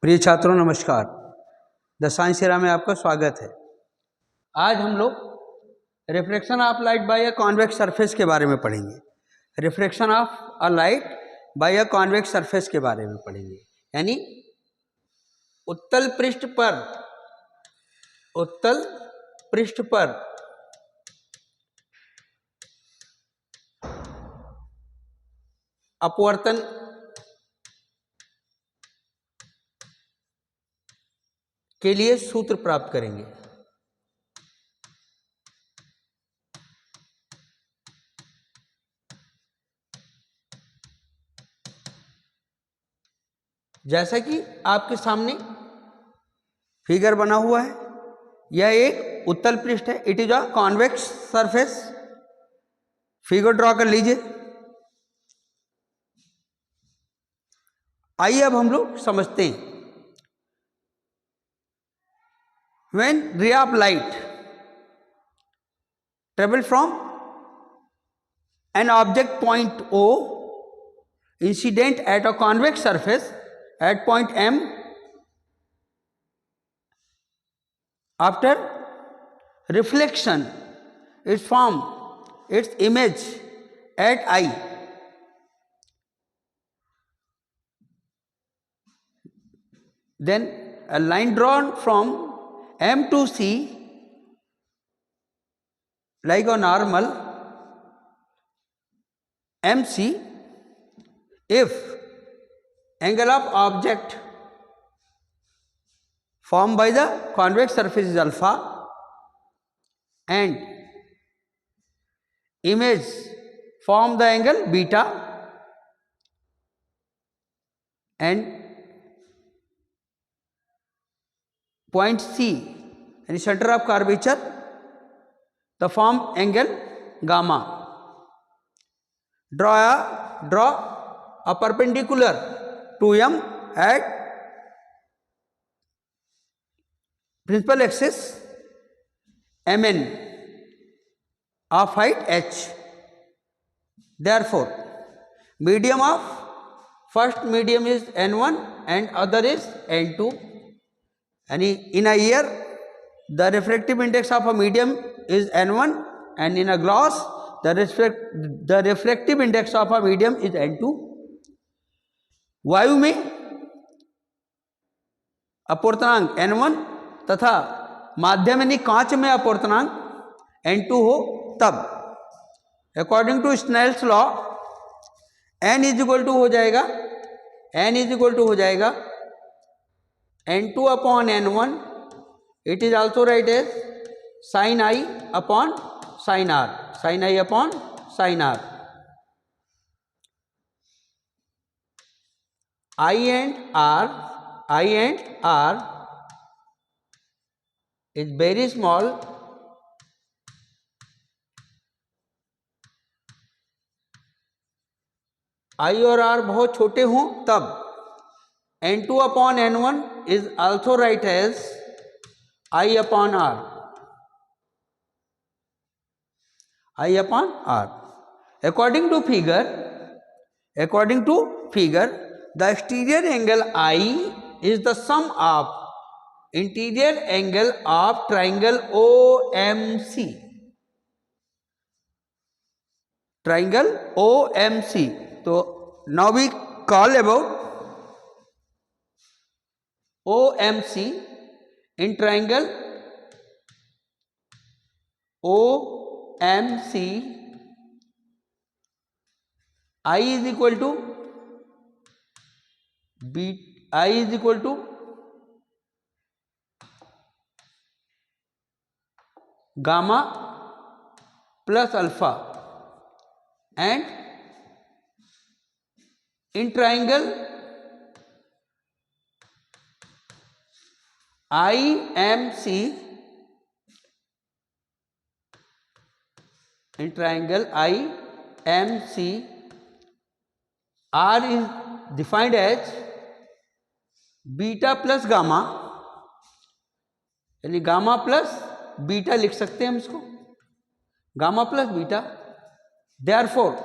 प्रिय छात्रों नमस्कार। द साइंस एरा में आपका स्वागत है। आज हम लोग reflection of light by a convex surface के बारे में पढ़ेंगे। Reflection of a light by a convex surface के बारे में पढ़ेंगे, यानी उत्तल पृष्ठ पर अपवर्तन के लिए सूत्र प्राप्त करेंगे। जैसा कि आपके सामने फिगर बना हुआ है, यह एक उत्तल पृष्ठ है। It is a convex surface. Figure draw कर लीजिए। आइए अब हम लोग समझते हैं। When ray of light travel from an object point O incident at a convex surface at point M, after reflection it forms its image at I. Then a line drawn from M to C like a normal MC, if angle of object formed by the convex surface is alpha and image form the angle beta, and point C and center of curvature the form angle gamma. Draw a perpendicular to M at principal axis Mn of height h. Therefore, medium of first medium is n1 and other is n2. And in a year, the refractive index of a medium is n1, and in a glass, the refractive index of a medium is n2. वायु में अपवर्तनांक n1 तथा माध्यम यानी कांच में अपवर्तनांक n2 हो तब according to Snell's law n is equal to हो जाएगा n2 upon n1. It is also right as sine i upon sine r, sine i upon sine r. I and R is very small. I और R बहुत छोटे हों तब n2 upon n1 is also right as I upon R. I upon R. According to figure, the exterior angle I is the sum of interior angle of triangle OMC. Triangle OMC. So now we call about OMC. In triangle OMC, I is equal to gamma plus alpha, and in triangle IMC, R is defined as beta plus gamma, यानी gamma plus beta लिख सकते हैं हम इसको, gamma plus beta. Therefore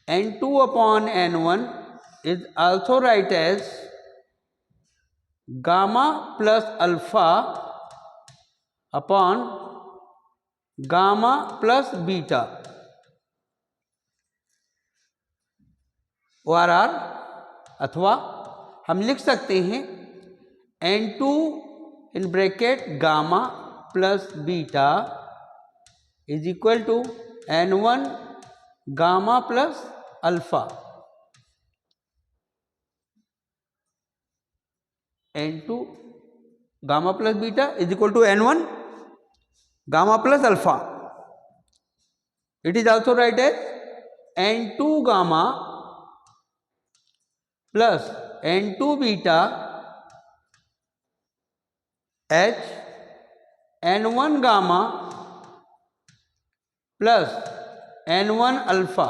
n2 upon n1 is also write as gamma plus alpha upon gamma plus beta ORR, अथवा हम लिख सकते हैं N2 in bracket gamma plus beta is equal to N1 gamma plus alpha. N2 gamma plus beta is equal to N1 gamma plus alpha. It is also right as N2 gamma plus N2 beta H N1 gamma plus N1 alpha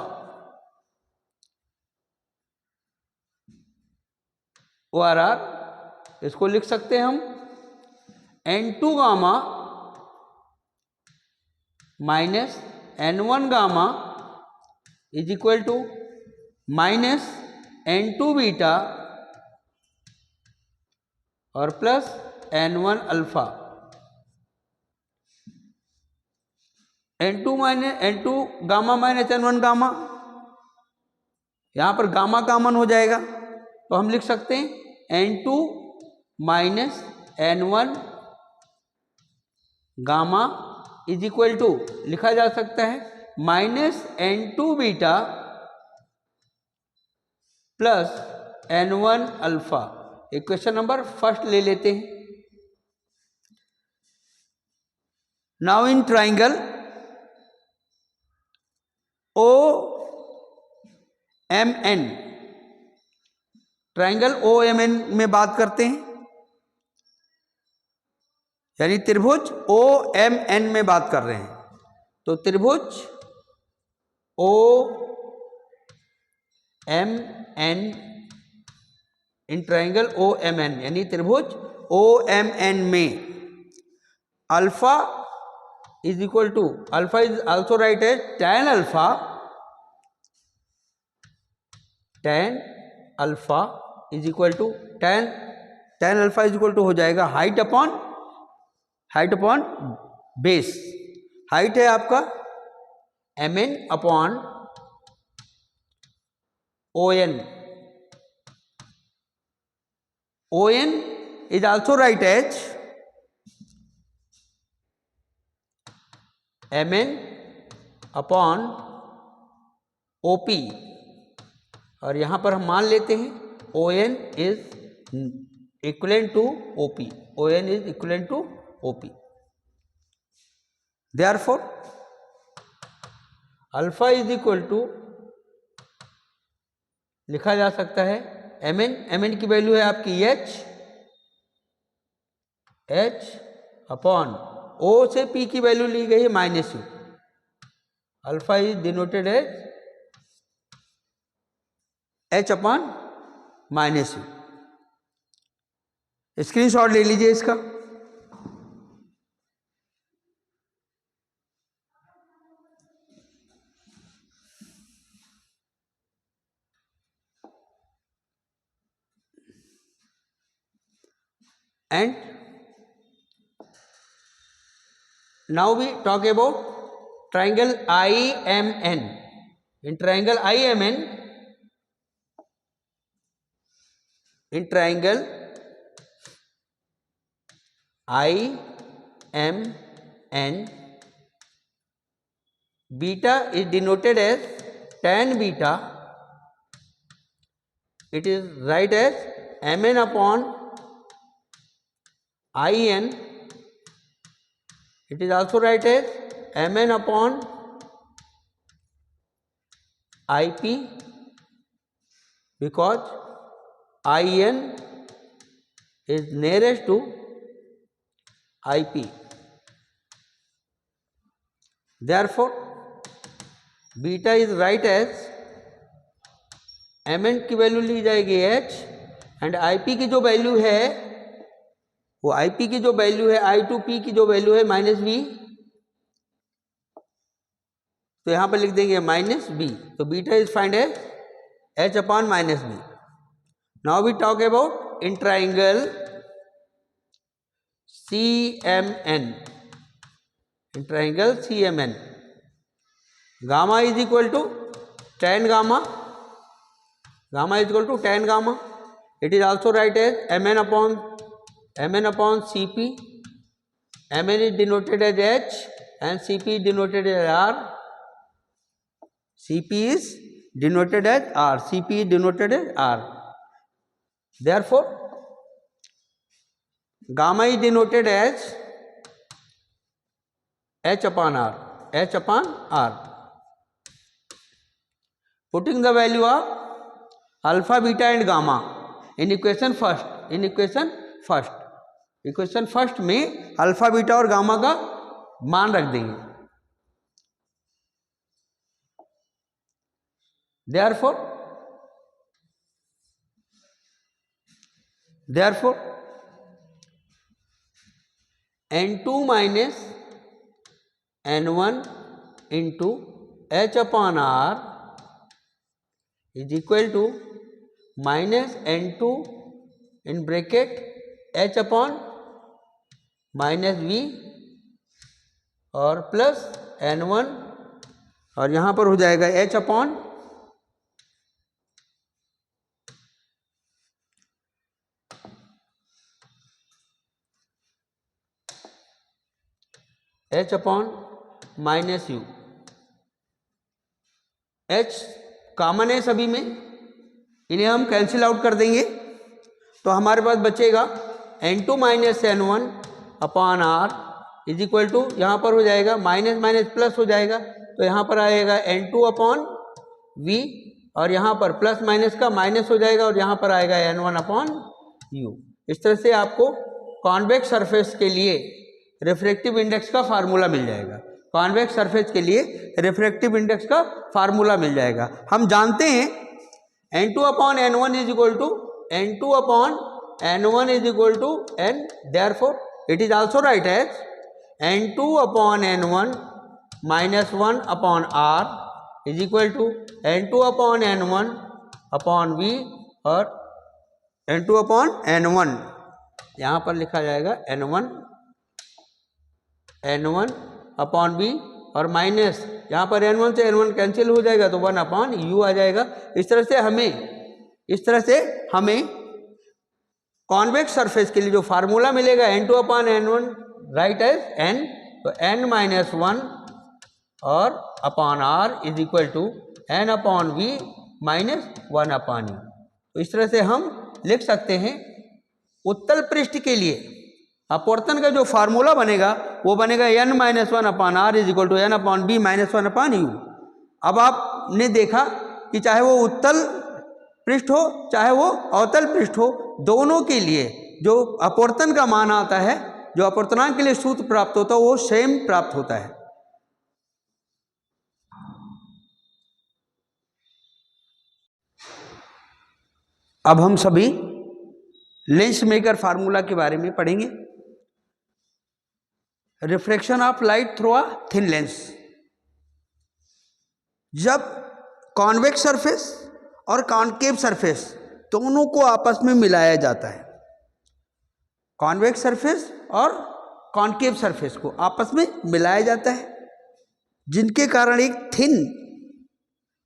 ORR। इसको लिख सकते हैं हम N2 gamma minus N1 gamma is equal to minus N2 beta और plus N1 alpha. N2 gamma minus N1 gamma, यहां पर gamma common हो जाएगा तो हम लिख सकते हैं N2 minus N1 gamma is equal to लिखा जा सकता है minus N2 beta plus N1 alpha. Equation number first ले लेते हैं। Now in triangle OMN, triangle OMN में बात करते हैं, यानी त्रिभुज OMN में बात कर रहे हैं। तो त्रिभुज OMN इन ट्राइंगल OMN यानी त्रिभुज OMN में alpha is equal to, alpha is also right as tan alpha, tan alpha is equal to tan alpha is equal to हो जाएगा हाइट अपॉन बेस। हाइट है आपका mn upon ON। ON is also write as MN upon OP, और यहां पर हम मान लेते हैं ON is equivalent to OP, ON is equivalent to OP। Therefore alpha is equal to लिखा जा सकता है MN की वैल्यू है आपकी H अपॉन O से P की वैल्यू ली गई है -U। Alpha is denoted as H upon -U। Screenshot ले लीजिए इसका। And now we talk about triangle IMN. In triangle IMN, beta is denoted as tan beta. It is right as MN upon IN. It is also right as MN upon IP, because IN is nearest to IP. Therefore beta is write as MN की value ली जाएगी H and IP की जो value है वो IP की जो value है I2P की जो वैल्यू है -V, तो यहां पर लिख देंगे -B। तो beta is find as H upon -B। Now we talk about in triangle CMN. In triangle CMN, gamma is equal to tan gamma. Gamma is equal to tan gamma. It is also write as Mn upon Cp. Mn is denoted as H and Cp is denoted as R. Cp is denoted as R. Cp is denoted as R. Therefore, gamma is denoted as H upon R. H upon R. Putting the value of alpha, beta and gamma in equation first. Equation first में alpha beta और gamma का मान रख देंगे. Therefore N2 minus N1 into H upon R is equal to minus N2 in bracket H upon minus V और plus N1 और यहाँ पर हो जाएगा H upon minus U. H common है सभी में, इन्हें हम कैंसिल आउट कर देंगे तो हमारे पास बचेगा N2 minus N1 upon R is equal to, यहाँ पर हो जाएगा माइनस माइनस प्लस हो जाएगा तो यहाँ पर आएगा N2 अपॉन V और यहाँ पर प्लस माइनस का माइनस हो जाएगा और यहाँ पर आएगा N1 अपॉन U. इस तरह से आपको कॉन्वेक्स सरफेस के लिए रिफ्रैक्टिव इंडेक्स का फार्मूला मिल जाएगा. कॉन्वेक्स सरफेस के लिए रिफ्रैक्टिव इंडेक्स का फार्मूला मिल जाएगा. हम जानते हैं N2 upon N1 is equal to N2 upon N1 is equal to N. Therefore, it is also write as N2 upon N1 minus 1 upon R is equal to N2 upon N1 upon V और N2 upon N1 यहाँ पर लिखा जाएगा N1 upon V और minus यहाँ पर N1 से N1 cancel हो जाएगा तो 1 अपॉन U आ जाएगा. इस तरह से हमें कॉन्वेक्स सरफेस के लिए जो फार्मूला मिलेगा N2 upon N1 write as N, तो N माइनस 1 और upon R is equal to N upon V minus 1 upon U. तो इस तरह से हम लिख सकते हैं उत्तल पृष्ठ के लिए अपवर्तन का जो फार्मूला बनेगा वो बनेगा N minus 1 upon R is equal to N upon B minus 1 upon U. अब आपने देखा कि चाहे वो उत्तल पृष्ठ हो चाहे वो अवतल पृष्ठ हो, दोनों के लिए जो अपवर्तन का मान आता है, जो अपवर्तनांक के लिए सूत्र प्राप्त होता है वो सेम प्राप्त होता है. अब हम सभी लेंस मेकर फार्मूला के बारे में पढ़ेंगे. Refraction of light through a thin lens. जब कॉन्वेक्स सरफेस और कॉन्केव सरफेस दोनों को आपस में मिलाया जाता है, कॉन्वेक्स सरफेस और कॉन्केव सरफेस को आपस में मिलाया जाता है, जिनके कारण एक थिन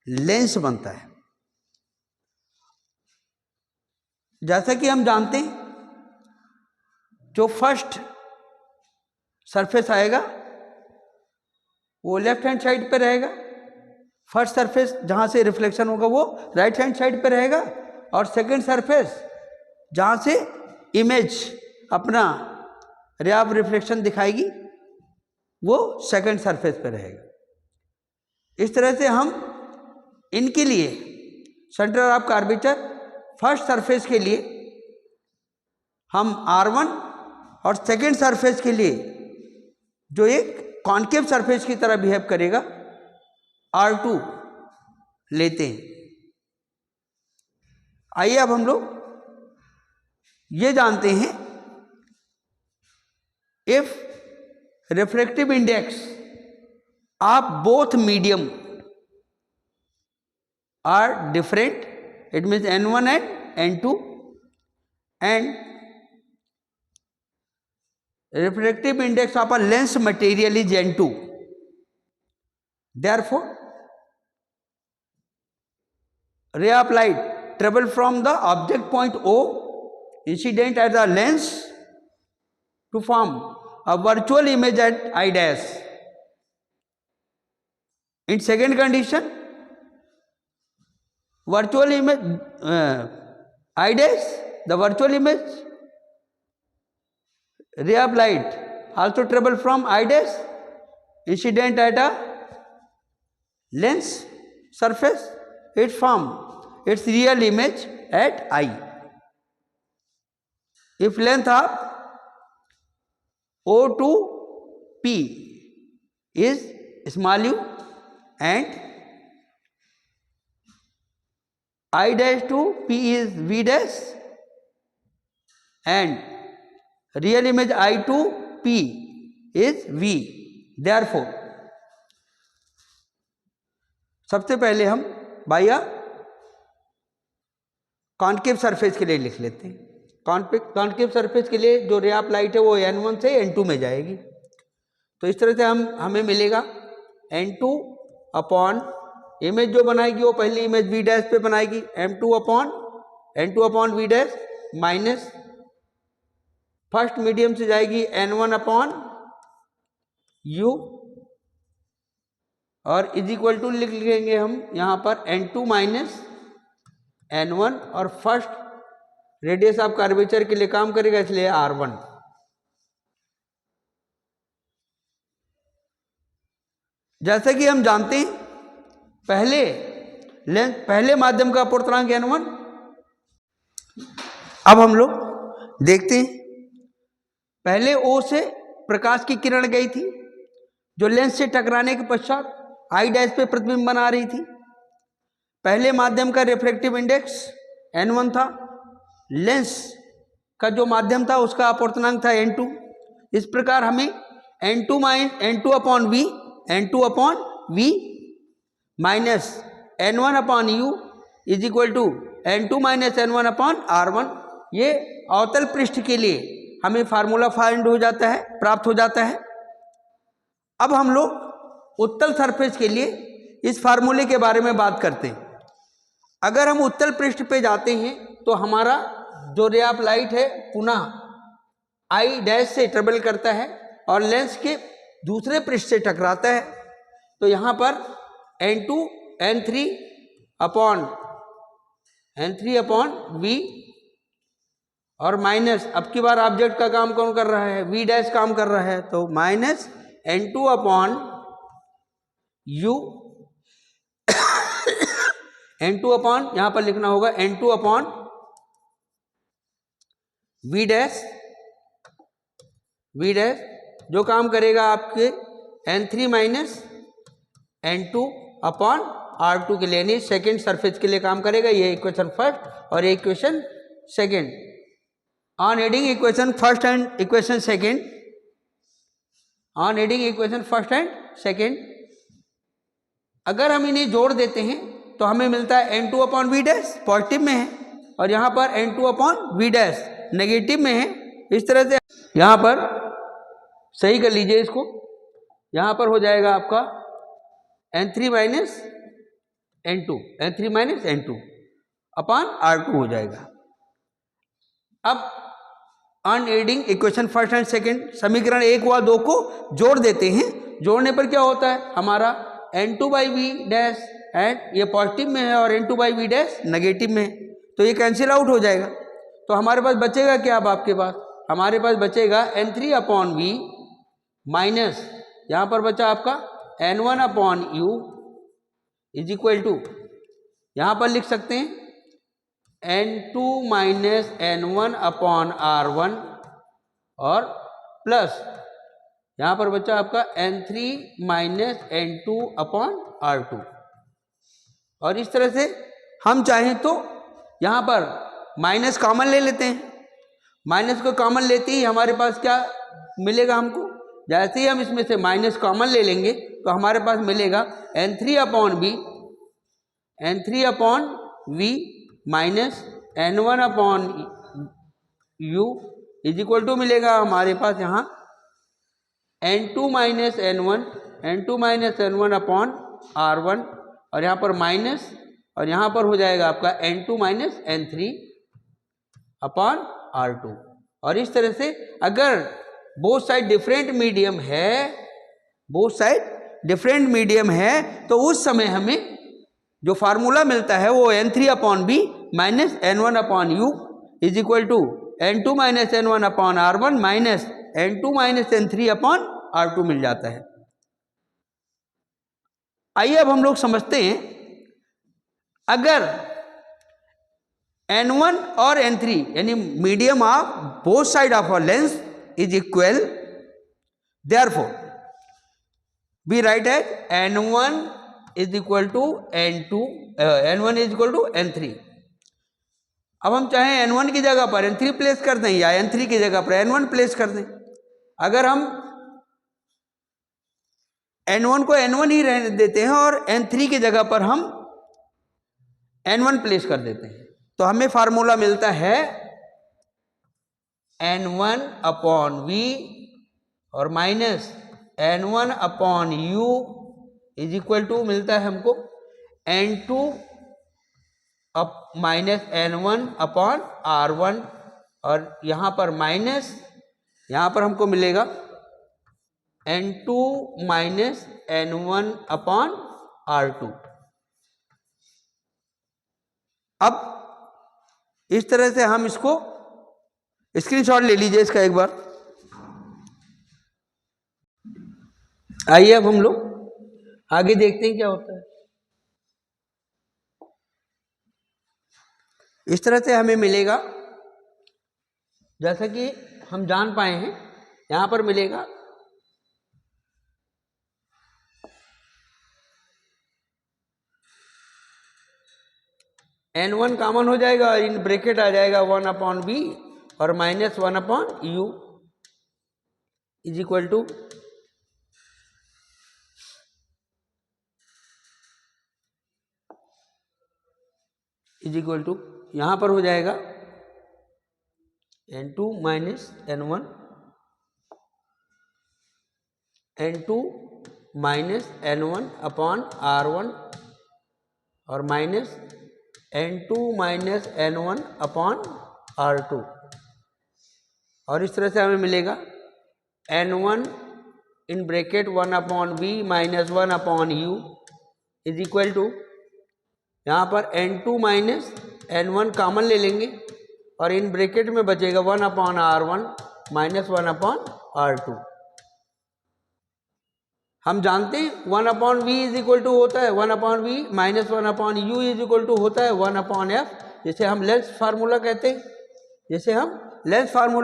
लेंस बनता है. जैसा कि हम जानते हैं जो फर्स्ट सरफेस आएगा वो लेफ्ट हैंड साइड पे रहेगा, फर्स्ट सरफेस जहाँ से रिफ्लेक्शन होगा वो राइट हैंड साइड पे रहेगा और सेकंड सरफेस जहाँ से इमेज अपना रे ऑफ रिफ्लेक्शन दिखाएगी वो सेकंड सरफेस पे रहेगा. इस तरह से हम इनके लिए centre of curvature first surface के लिए हम R1 और सेकंड सरफेस के लिए जो एक कॉन्केव सरफेस की तरह बिहेव करेगा R2 लेते हैं. आइए अब हम लोग ये जानते हैं if refractive index of both medium are different, it means N1 and N2 and refractive index of a lens material is n2. Therefore, ray of light travel from the object point O incident at the lens to form a virtual image at I dash. In second condition, virtual image I dash, the virtual image ray of light also travel from I dash incident at a lens surface, it form its real image at I. If length of O to P is small u and I dash to P is V dash and real image I to P is V. Therefore, सबसे पहले हम बाया concave surface के लिए लिख लेते हैं। Concave surface के लिए जो रे ऑफ लाइट है वो n1 से n2 में जाएगी। तो इस तरह से हमें मिलेगा n2 अपॉन इमेज जो बनाएगी वो पहली इमेज v डैश पे बनाएगी, n2 upon v dash minus first medium से जाएगी n1 अपॉन u और इज इक्वल टू लिख लेंगे हम यहाँ पर n2 माइनस n1 और फर्स्ट रेडियस ऑफ कर्वेचर के लिए काम करेगा इसलिए r1। जैसे कि हम जानते हैं पहले माध्यम का अपूर्णांक n1। अब हम लोग देखते हैं पहले O से प्रकाश की किरण गई थी जो लेंस से टकराने के पश्चात आई डैश पे प्रतिबिंब बना रही थी। पहले माध्यम का रिफ्रैक्टिव इंडेक्स n1 था, लेंस का जो माध्यम था उसका अपूर्णांक था n2। इस प्रकार हमें n2 upon v minus n1 upon u is equal to n2 minus n1 upon r1, ये अवतल पृष्ठ के लिए हमें फार्मूला फाइंड हो जाता है, प्राप्त हो जाता है। अब हम लोग उत्तल सरफेस के लिए इस फार्मूले के बारे में बात करते हैं। अगर हम उत्तल पृष्ठ पे जाते हैं तो हमारा जो रे ऑफ लाइट है पुनः आई डैश से ट्रेवल करता है और लेंस के दूसरे पृष्ठ से टकराता है। तो यहाँ पर n3 अपॉन v और माइनस अब की बार ऑब्जेक्ट का काम कौन कर रहा है, v डैश काम कर रहा है, तो minus n2 upon u n2 upon यहाँ पर लिखना होगा n2 अपॉन v डैश जो काम करेगा आपके n3 minus n2 upon r2 के लिए, यानी सेकेंड सरफेस के लिए काम करेगा। ये इक्वेशन फर्स्ट और ये equation second. On adding equation first and equation second अगर हम इन्हें जोड़ देते हैं तो हमें मिलता है n2 upon v dash positive में है और यहाँ पर n2 upon v dash negative में है। इस तरह से यहाँ पर सही कर लीजिए इसको, यहाँ पर हो जाएगा आपका n3 minus n2 upon r2 हो जाएगा। अब on adding equation first and second समीकरण 1 व 2 को जोड़ देते हैं। जोड़ने पर क्या होता है, हमारा n2 by V dash and ये पॉजिटिव में है और n2 by V dash negative में है, तो ये कैंसिल आउट हो जाएगा। तो हमारे पास बचेगा क्या, अब आपके पास हमारे पास बचेगा n3 अपॉन वी माइनस यहाँ पर बचा आपका n1 upon u is equal to यहाँ पर लिख सकते हैं n2 minus n1 upon r1 और प्लस यहाँ पर बचा आपका n3 minus n2 upon r2। और इस तरह से हम चाहें तो यहाँ पर माइनस कॉमन ले लेते हैं। माइनस को कॉमन लेते ही हमारे पास क्या मिलेगा, हमको जैसे ही हम इसमें से माइनस कॉमन ले लेंगे तो हमारे पास मिलेगा n3 upon v minus n1 upon u is equal to मिलेगा हमारे पास यहाँ n2 minus n1 upon r1 और यहाँ पर माइनस और यहाँ पर हो जाएगा आपका n2 minus n3 upon r2। और इस तरह से अगर बोथ साइड डिफरेंट मीडियम है तो उस समय हमें जो फार्मूला मिलता है वो n3 upon B minus n1 upon U is equal to n2 minus n1 upon r1 minus n2 minus n3 upon r2 मिल जाता है। आइए अब हम लोग समझते हैं, अगर n1 और n3 यानी medium of both side of a lens is equal, therefore we write as n1 is equal to n1 is equal to n3। अब हम चाहें n1 की जगह पर n3 प्लेस कर दें या n3 की जगह पर n1 प्लेस कर दें। अगर हम n1 को n1 ही रहने देते हैं और n3 की जगह पर हम n1 प्लेस कर देते हैं तो हमें फार्मूला मिलता है n1 अपॉन v और minus n1 upon u is equal to मिलता है हमको n2 minus n1 upon r1 और यहाँ पर माइनस, यहाँ पर हमको मिलेगा n2 minus n1 upon r2। अब इस तरह से हम इसको स्क्रीनशॉट ले लीजिए इसका एक बार। आइए अब हम लोग आगे देखते हैं क्या होता है। इस तरह से हमें मिलेगा, जैसा कि हम जान पाए हैं, यहां पर मिलेगा n1 कॉमन हो जाएगा और इन ब्रैकेट आ जाएगा 1 अपॉन बी और minus 1 upon U is equal to यहाँ पर हो जाएगा n2 minus n1 n2 minus n1 upon r1 और minus n2 minus n1 upon r2 और इस तरह से हमें मिलेगा n1 in bracket 1 upon b minus 1 upon u is equal to, यहाँ पर n2 माइनस n1 कॉमन ले लेंगे और इन ब्रैकेट में बचेगा 1 upon r1 minus 1 upon r2। हम जानते हैं 1 upon v is equal to होता है 1 upon v minus 1 upon u is equal to होता है 1 अपॉन f, जिसे हम लेंस फार्मूला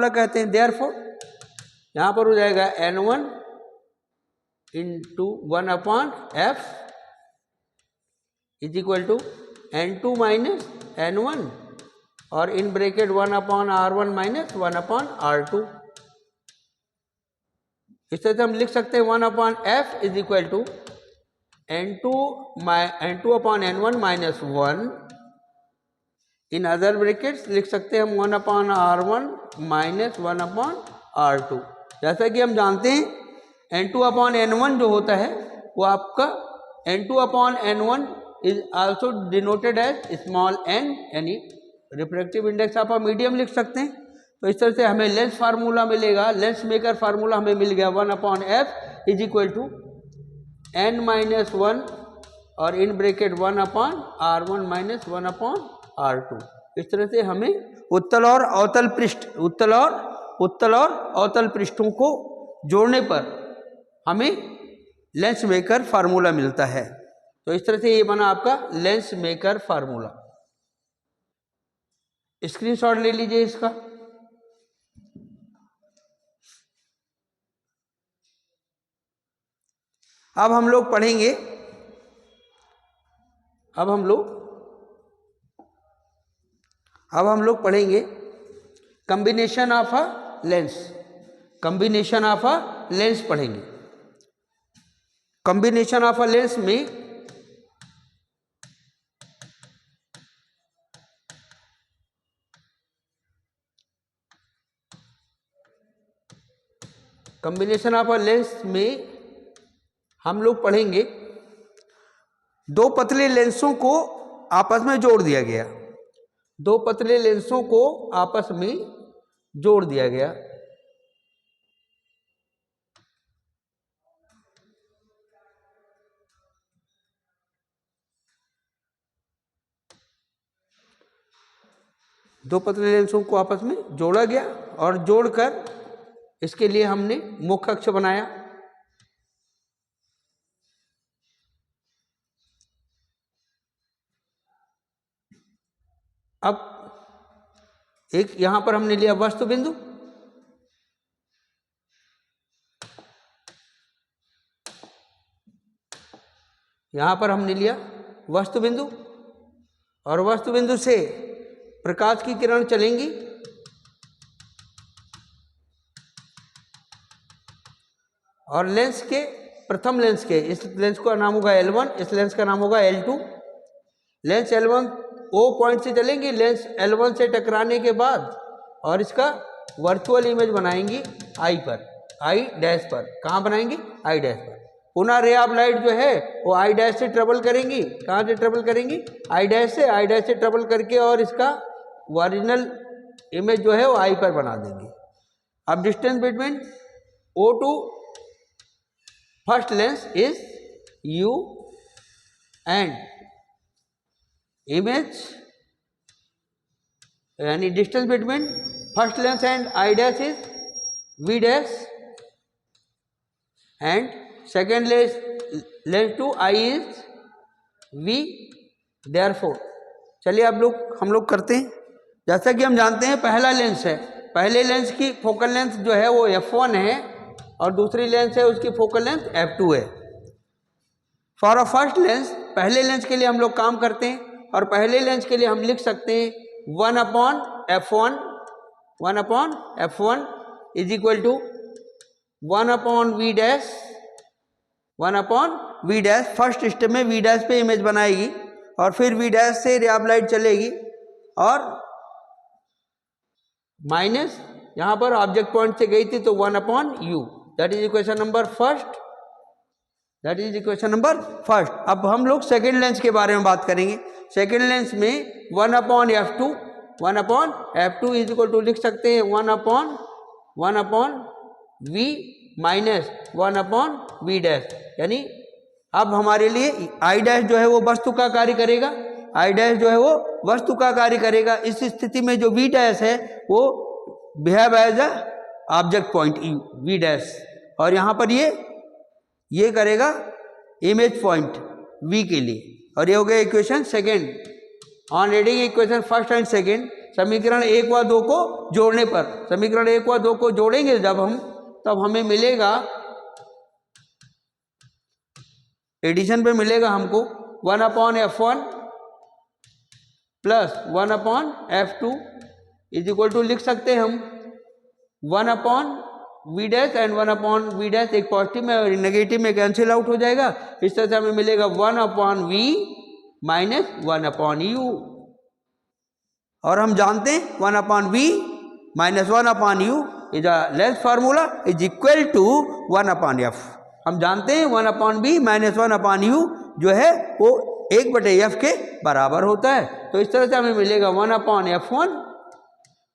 कहते हैं, देयरफॉर यहाँ पर हो जाएगा n1 into 1 upon f is equal to n2 minus n1 और in bracket 1 upon r1 minus 1 upon r2। इस तरह से हम लिख सकते हैं 1 upon f is equal to n2 upon n1 minus 1, in other brackets लिख सकते हैं हम 1 upon r1 minus 1 upon r2। जैसा कि हम जानते हैं n2 अपॉन n1 जो होता है वो आपका n2 upon n1 is also denoted as small n, यानी refractive index of a medium लिख सकते हैं। तो इस तरह से हमें लेंस फार्मूला मिलेगा, लेंस मेकर फार्मूला हमें मिल गया 1 upon f is equal to n minus 1 और in bracket 1 upon r1 minus 1 upon r2। इस तरह से हमें उत्तल और अवतल पृष्ठों को जोड़ने पर हमें लेंस मेकर फार्मूला मिलता है। तो इस तरह से ये बना आपका लेंस मेकर फार्मूला। स्क्रीनशॉट ले लीजिए इसका। अब हम लोग पढ़ेंगे, अब हम लोग कॉम्बिनेशन ऑफ अ लेंस, पढ़ेंगे। कॉम्बिनेशन ऑफ अ लेंस में कॉम्बिनेशन ऑफ अ लेंस में हम लोग पढ़ेंगे दो पतले लेंसों को आपस में जोड़ दिया गया, दो पतले लेंसों को आपस में जोड़ दिया गया। दो पतले लेंसों को आपस में जोड़ा गया और जोड़कर इसके लिए हमने मुख्य अक्ष बनाया। अब एक यहां पर हमने लिया वस्तु बिंदु, यहां पर हमने लिया वस्तु बिंदु, और वस्तु बिंदु से प्रकाश की किरण चलेंगी और लेंस के प्रथम लेंस के, इस लेंस का नाम होगा L1, इस लेंस का नाम होगा L2। Lens L1 O point से चलेंगी, लेंस L1 से टकराने के बाद और इसका वर्चुअल इमेज बनाएंगी I पर, I डैश पर। कहाँ बनाएंगी? I डैश पर। पुनः रे ऑफ लाइट जो है वो I डैश से ट्रेवल करेंगी। कहाँ से ट्रेवल करेंगी? I डैश से। I डैश से ट्रेवल करके और इसका ओरिजिनल इमेज जो है वो I पर बना देंगे। अब distance between O to first lens is U and image, यानी distance between first lens and I dash is V dash and second lens to I is V। Therefore चलिए अब हम लोग करते हैं। जैसा कि हम जानते हैं पहला लेंस है, पहले लेंस की फोकल लेंथ जो है वो f1 है और दूसरी लेंस है उसकी फोकल लेंथ f2 है। फॉर अ फर्स्ट लेंस, पहले लेंस के लिए हम लोग काम करते हैं और पहले लेंस के लिए हम लिख सकते हैं 1/f1 is equal to 1/v dash, 1/v dash. First step में v डैश पे इमेज बनाएगी और फिर v डैश से रे ऑफ लाइट चलेगी और माइनस यहां पर ऑब्जेक्ट पॉइंट से गई थी तो 1/u। That is equation number first, that is equation number first. अब हम लोग सेकेंड लेंस के बारे में बात करेंगे। सेकेंड लेंस में 1/f2, 1/f2 is equal to लिख सकते हैं 1/v माइनस 1/v डैश। यानी अब हमारे लिए I डैश जो है वो वस्तु का कार्य करेगा, I डैश जो है वो वस्तु का कार्य करेगा। इस स्थिति में जो V डैश है वो behave as a object point V dash, और यहाँ पर ये करेगा इमेज पॉइंट V के लिए। और ये हो गया equation second. On reading equation first and second, समीकरण 1 व 2 को जोड़ने पर, समीकरण 1 व 2 को जोड़ेंगे जब हम, तब हमें मिलेगा, एडिशन पे मिलेगा हमको 1/f1 plus 1/f2 is equal to लिख सकते हैं हम 1/v dash and 1/v dash. एक पॉजिटिव में और नेगेटिव में कैंसिल आउट हो जाएगा। इस तरह से हमें मिलेगा 1/v माइनस 1/u। और हम जानते हैं 1/v minus 1/u is a length formula is equal to 1/f। हम जानते हैं 1/v माइनस 1/u जो है वो 1/f के बराबर होता है। तो इस तरह से हमें मिलेगा 1/f1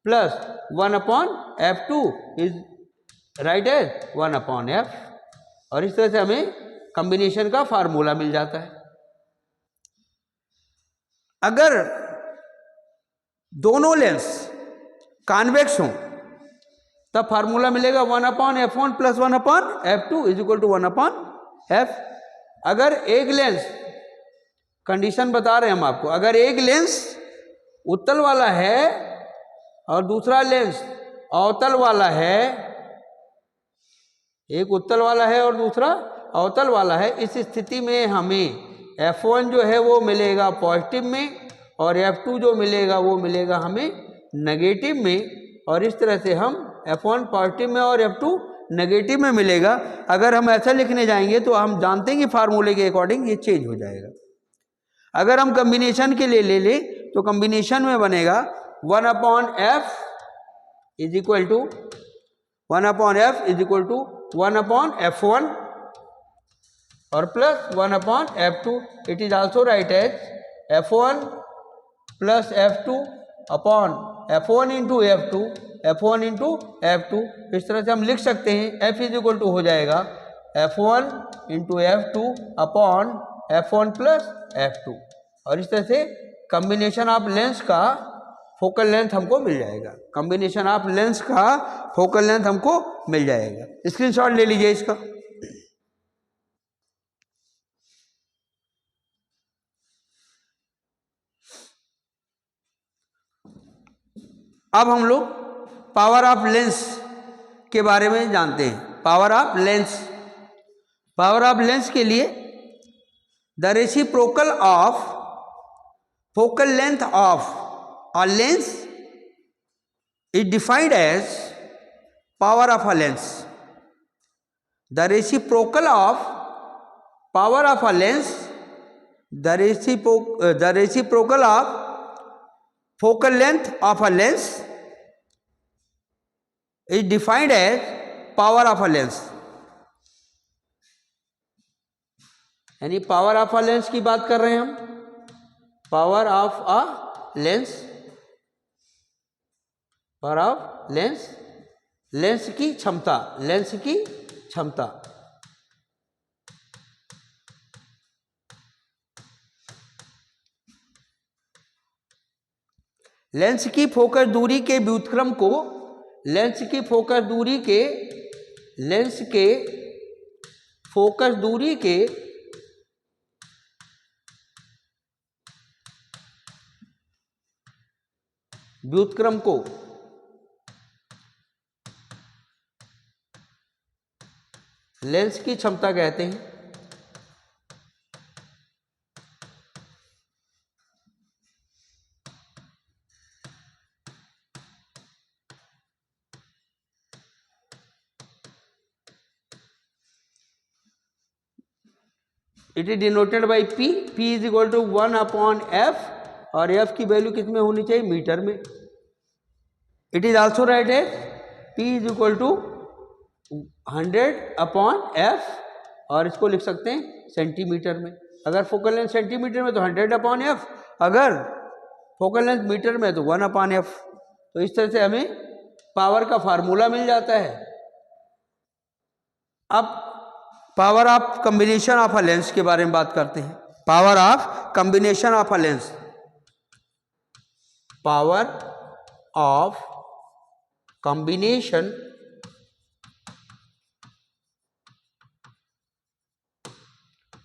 plus 1/f2 is write as 1/f। और इस तरह से हमें कॉम्बिनेशन का फार्मूला मिल जाता है। अगर दोनों लेंस कॉन्वेक्स हों तब फार्मूला मिलेगा 1/f1 plus 1/f2 is equal to 1/f। अगर एक लेंस, कंडीशन बता रहे हैं हम आपको, अगर एक लेंस उत्तल वाला है और दूसरा लेंस अवतल वाला है, एक उत्तल वाला है और दूसरा अवतल वाला है, इस स्थिति में हमें f1 जो है वो मिलेगा पॉजिटिव में और f2 जो मिलेगा वो मिलेगा हमें नेगेटिव में। और इस तरह से हम f1 पॉजिटिव में और f2 नेगेटिव में मिलेगा। अगर हम ऐसा लिखने जाएंगे तो हम जानते हैं कि फार्मूले के अकॉर्डिंग ये चेंज हो जाएगा। अगर हम कॉम्बिनेशन के लिए ले लें तो कॉम्बिनेशन में बनेगा 1/f is equal to 1/f is equal to 1 upon f1 और plus 1 upon f2. It is also write as f1 plus f2 upon f1 into f2, f1 into f2. इस तरह से हम लिख सकते हैं f इज इक्वल टू हो जाएगा f1 into f2 upon f1 plus f2. और इस तरह से कॉम्बिनेशन ऑफ लेंस का फोकल लेंथ हमको मिल जाएगा. कॉम्बिनेशन ऑफ लेंस का फोकल लेंथ हमको मिल जाएगा. स्क्रीनशॉट ले लीजिए इसका. अब हम लोग पावर ऑफ लेंस के बारे में जानते हैं. Power of lens. Power of lens के लिए the reciprocal of focal length of a lens is defined as power of a lens. The reciprocal of power of a lens, the reciprocal of focal length of a lens is defined as power of a lens. यानी power of a lens की बात कर रहे हैं हम. Power of a lens, power of lens, lens की क्षमता, lens की क्षमता. लेंस की फोकस दूरी के व्युत्क्रम को, लेंस की फोकस दूरी के, लेंस के फोकस दूरी के व्युत्क्रम को लेंस की क्षमता कहते हैं. It is denoted by P. P is equal to 1 upon F और F की वैल्यू किस में होनी चाहिए? मीटर में. इट इज आल्सो राइट है P is equal to 100 upon F और इसको लिख सकते हैं सेंटीमीटर में. अगर फोकल लेंथ सेंटीमीटर में तो 100 अपॉन F, अगर फोकल लेंथ मीटर में तो 1 अपॉन F. तो इस तरह से हमें पावर का फार्मूला मिल जाता है. अब power of combination of a lens के बारे में बात करते हैं. Power of combination of a lens. Power of combination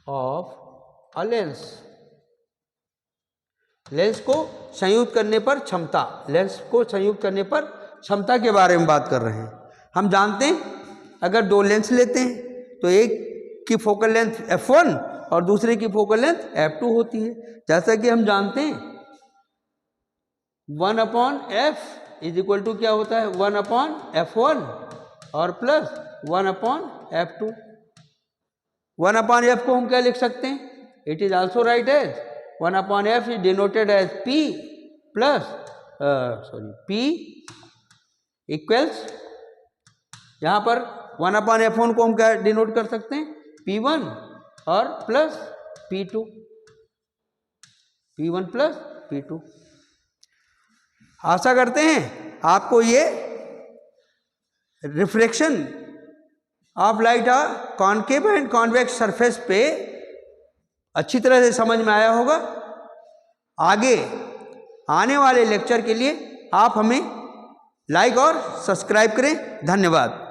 of a lens. Lens को संयुक्त करने पर क्षमता, लेंस को संयुक्त करने पर क्षमता के बारे में बात कर रहे हैं. हम जानते हैं अगर दो लेंस लेते हैं तो एक की फोकल लेंथ f1 और दूसरे की फोकल लेंथ f2 होती है. जैसा कि हम जानते हैं 1 upon f is equal to क्या होता है? 1 अपॉन f1 और plus 1 upon f2. 1 upon f को हम क्या लिख सकते हैं? It is also write as 1 upon f is denoted as P plus P equals, यहाँ पर 1 अपॉन f1 को हम क्या डिनोट कर सकते हैं? P1 और plus P2, P1 plus P2. आशा करते हैं आपको ये reflection of light concave and convex surface पे अच्छी तरह से समझ में आया होगा. आगे आने वाले लेक्चर के लिए आप हमें लाइक और सब्सक्राइब करें. धन्यवाद.